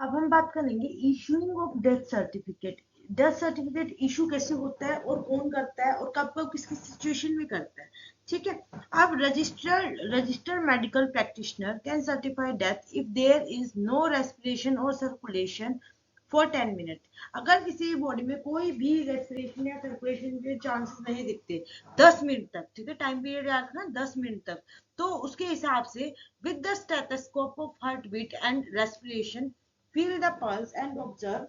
अब हम बात करेंगे issuing of death certificate. Death certificate issue कैसे होता है और कौन करता है और कब कब किस किस सिचुएशन में करता है। ठीक है। अब registered medical practitioner can certify death if there is no respiration और सर्कुलेशन फॉर 10 मिनट। अगर किसी बॉडी में कोई भी रेस्पिरेशन या सर्कुलेशन के चांसेस नहीं दिखते 10 मिनट तक, ठीक है, टाइम पीरियड याद रखना 10 मिनट तक, तो उसके हिसाब से with the stethoscope of heart beat and respiration feel the pulse and observe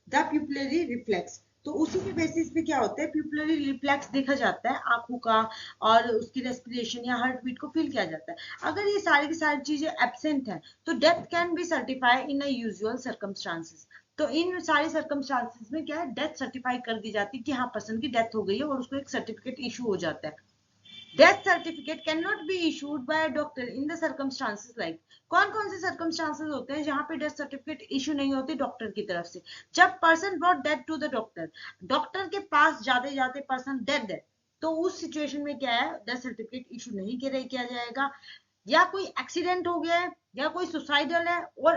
the pupillary reflex। तो उसी के बेसिस पे क्या होता है, प्यूपिलरी रिफ्लेक्स देखा जाता है आंखों का, और उसकी रेस्पिरेशन या हार्ट बीट को फील किया जाता है। अगर ये सारी की सारी चीजें एब्सेंट है तो death can be certify in a usual circumstances. तो इन सारी सर्कमस्टांसेस में क्या है, डेथ सर्टिफाई कर दी जाती है कि हाँ पर्सन की डेथ हो गई है और उसको एक सर्टिफिकेट इशू हो जाता है। Death certificate can not be issued by doctor in the circumstances like. कौन कौन से सर्कमस्टांसेस होते हैं जहां पे डेथ सर्टिफिकेट इशू नहीं होती डॉक्टर की तरफ से? जब person brought death to the doctor, doctor के पास जाते जाते पर्सन डेड है, तो उस सिचुएशन में क्या है, डेथ सर्टिफिकेट इशू नहीं किया जाएगा। या कोई एक्सीडेंट हो गया है या कोई सुसाइडल है और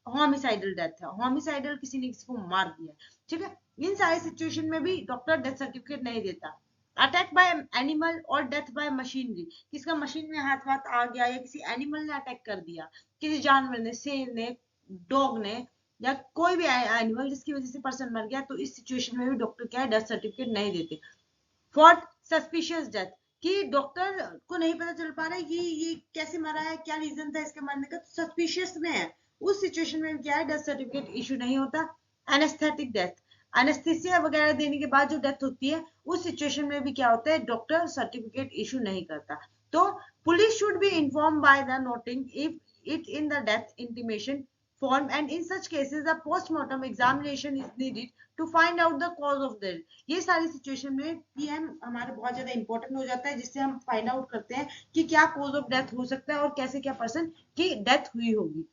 होमिसाइडल डेथ है, होमिसाइडल किसी ने किसी को मार दिया, ठीक है, इन सारे सिचुएशन में भी डॉक्टर डेथ सर्टिफिकेट नहीं देता। अटैक बाय एनिमल और डेथ बाय मशीनरी, किसका मशीन में हाथ वाथ आ गया या किसी एनिमल ने अटैक कर दिया, किसी जानवर ने, शेर ने, डॉग ने, या कोई भी एनिमल जिसकी वजह से पर्सन मर गया, तो इस सिचुएशन में भी डॉक्टर क्या है, डेथ सर्टिफिकेट नहीं देते। फॉर सस्पिशियस डेथ, कि डॉक्टर को नहीं पता चल पा रहा है कि ये कैसे मरा है, क्या रीजन था इसके मरने का, तो सस्पिशियस में है, उस सिचुएशन में क्या है, डेथ सर्टिफिकेट इशू नहीं होता। एनेस्थेटिक डेथ, एनेस्थीसिया वगैरह देने के बाद जो डेथ होती है उस सिचुएशन में भी क्या होता है, डॉक्टर सर्टिफिकेट इशू नहीं करता। तो police should be inform by the noting if it in the death intimation form, and in such cases a postmortem examination is needed to find out the cause of death। ये सारी situation में PM हमारे बहुत ज्यादा important हो जाता है, जिससे हम फाइंड आउट करते हैं कि क्या कॉज ऑफ डेथ हो सकता है और कैसे क्या पर्सन की डेथ हुई होगी।